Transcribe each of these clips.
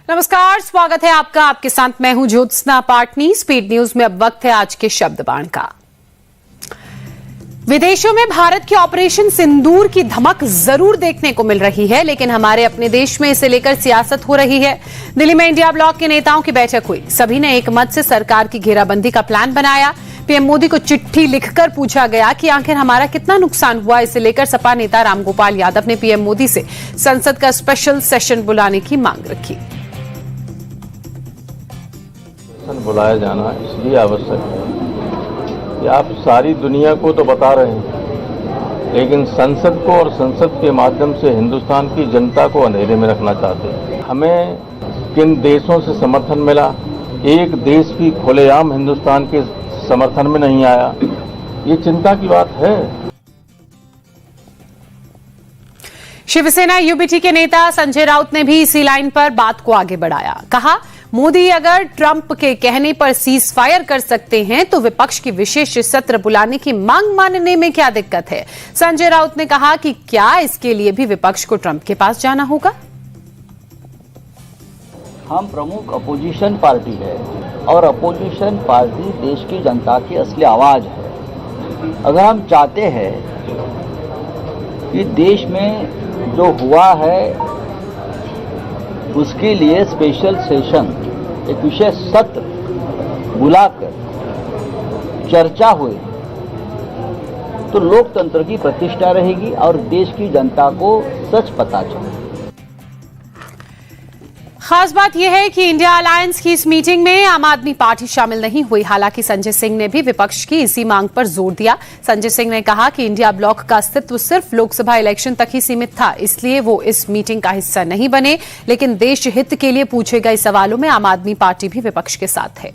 नमस्कार, स्वागत है आपका। आपके साथ मैं हूं ज्योत्सना पाटनी। स्पीड न्यूज में अब वक्त है आज के शब्द बाण का। विदेशों में भारत के ऑपरेशन सिंदूर की धमक जरूर देखने को मिल रही है, लेकिन हमारे अपने देश में इसे लेकर सियासत हो रही है। दिल्ली में इंडिया ब्लॉक के नेताओं की बैठक हुई। सभी ने एक मत से सरकार की घेराबंदी का प्लान बनाया। पीएम मोदी को चिट्ठी लिखकर पूछा गया कि आखिर हमारा कितना नुकसान हुआ। इसे लेकर सपा नेता रामगोपाल यादव ने पीएम मोदी से संसद का स्पेशल सेशन बुलाने की मांग रखी। बुलाया जाना इसलिए आवश्यक है कि आप सारी दुनिया को तो बता रहे हैं, लेकिन संसद को और संसद के माध्यम से हिंदुस्तान की जनता को अंधेरे में रखना चाहते हैं। हमें किन देशों से समर्थन मिला, एक देश भी खुलेआम हिंदुस्तान के समर्थन में नहीं आया। ये चिंता की बात है। शिवसेना यूबीटी के नेता संजय राउत ने भी इसी लाइन पर बात को आगे बढ़ाया। कहा, मोदी अगर ट्रंप के कहने पर सीज फायर कर सकते हैं तो विपक्ष की विशेष सत्र बुलाने की मांग मानने में क्या दिक्कत है। संजय राउत ने कहा कि क्या इसके लिए भी विपक्ष को ट्रंप के पास जाना होगा। हम प्रमुख अपोजिशन पार्टी है और अपोजिशन पार्टी देश की जनता की असली आवाज है। अगर हम चाहते हैं कि देश में जो हुआ है उसके लिए स्पेशल सेशन, एक विशेष सत्र बुलाकर चर्चा हुई तो लोकतंत्र की प्रतिष्ठा रहेगी और देश की जनता को सच पता चले। खास बात यह है कि इंडिया अलायंस की इस मीटिंग में आम आदमी पार्टी शामिल नहीं हुई। हालांकि संजय सिंह ने भी विपक्ष की इसी मांग पर जोर दिया। संजय सिंह ने कहा कि इंडिया ब्लॉक का अस्तित्व सिर्फ लोकसभा इलेक्शन तक ही सीमित था, इसलिए वो इस मीटिंग का हिस्सा नहीं बने, लेकिन देश हित के लिए पूछे गए सवालों में आम आदमी पार्टी भी विपक्ष के साथ है।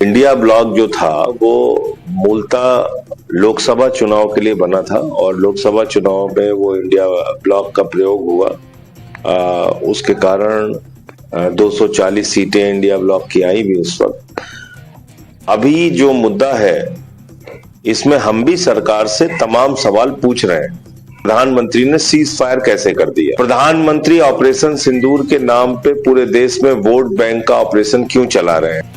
इंडिया ब्लॉक जो था वो मूलतः लोकसभा चुनाव के लिए बना था और लोकसभा चुनाव में वो इंडिया ब्लॉक का प्रयोग हुआ। उसके कारण 240 सीटें इंडिया ब्लॉक की आई भी उस वक्त। अभी जो मुद्दा है इसमें हम भी सरकार से तमाम सवाल पूछ रहे हैं। प्रधानमंत्री ने सीज फायर कैसे कर दिया? प्रधानमंत्री ऑपरेशन सिंदूर के नाम पे पूरे देश में वोट बैंक का ऑपरेशन क्यों चला रहे हैं?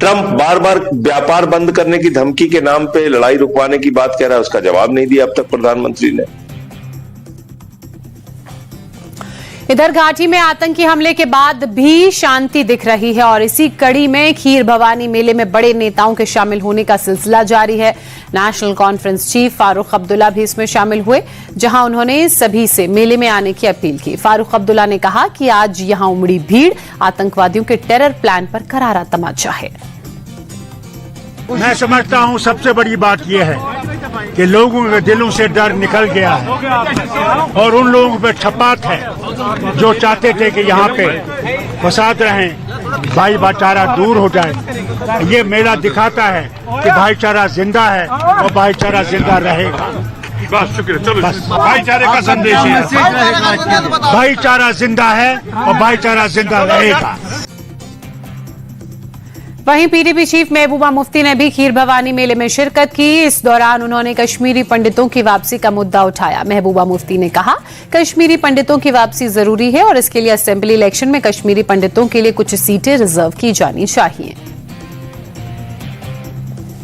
ट्रंप बार बार व्यापार बंद करने की धमकी के नाम पे लड़ाई रुकवाने की बात कह रहा है, उसका जवाब नहीं दिया अब तक प्रधानमंत्री ने। इधर घाटी में आतंकी हमले के बाद भी शांति दिख रही है और इसी कड़ी में खीर भवानी मेले में बड़े नेताओं के शामिल होने का सिलसिला जारी है। National conference chief Farooq Abdullah भी इसमें शामिल हुए, जहां उन्होंने सभी से मेले में आने की अपील की। फारूक अब्दुल्ला ने कहा कि आज यहां उमड़ी भीड़ आतंकवादियों के टेरर प्लान पर करारा तमाचा है। मैं समझता हूं सबसे बड़ी बात यह है कि लोगों के दिलों से डर निकल गया है और उन लोगों पे छपात है जो चाहते थे कि यहाँ पे फसाद रहें, भाई भाईचारा दूर हो जाए। ये मेला दिखाता है कि भाईचारा जिंदा है और भाईचारा जिंदा रहेगा। बस शुक्रिया। बस भाईचारे का संदेश है, भाईचारा जिंदा है और भाईचारा जिंदा रहेगा। वहीं पीडीपी चीफ महबूबा मुफ्ती ने भी खीर भवानी मेले में शिरकत की। इस दौरान उन्होंने कश्मीरी पंडितों की वापसी का मुद्दा उठाया। महबूबा मुफ्ती ने कहा, कश्मीरी पंडितों की वापसी जरूरी है और इसके लिए असेंबली इलेक्शन में कश्मीरी पंडितों के लिए कुछ सीटें रिजर्व की जानी चाहिए।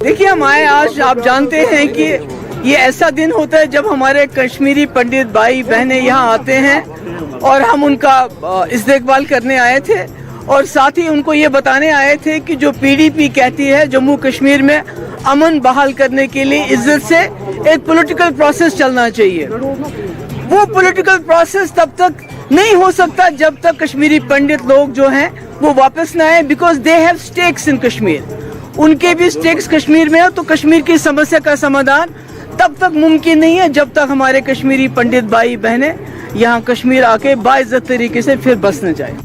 देखिए, हमारे आज आप जानते हैं कि ये ऐसा दिन होता है जब हमारे कश्मीरी पंडित भाई बहनें यहाँ आते हैं और हम उनका इस्तेकबाल करने आए थे और साथ ही उनको ये बताने आए थे कि जो पीडीपी कहती है जम्मू कश्मीर में अमन बहाल करने के लिए इज्जत से एक पॉलिटिकल प्रोसेस चलना चाहिए। वो पॉलिटिकल प्रोसेस तब तक नहीं हो सकता जब तक कश्मीरी पंडित लोग जो हैं वो वापस न आए, बिकॉज दे हैव स्टेक्स इन कश्मीर। उनके भी स्टेक्स कश्मीर में है, तो कश्मीर की समस्या का समाधान तब तक मुमकिन नहीं है जब तक हमारे कश्मीरी पंडित भाई बहनें यहाँ कश्मीर आके बाइज्जत तरीके से फिर बस न जाए।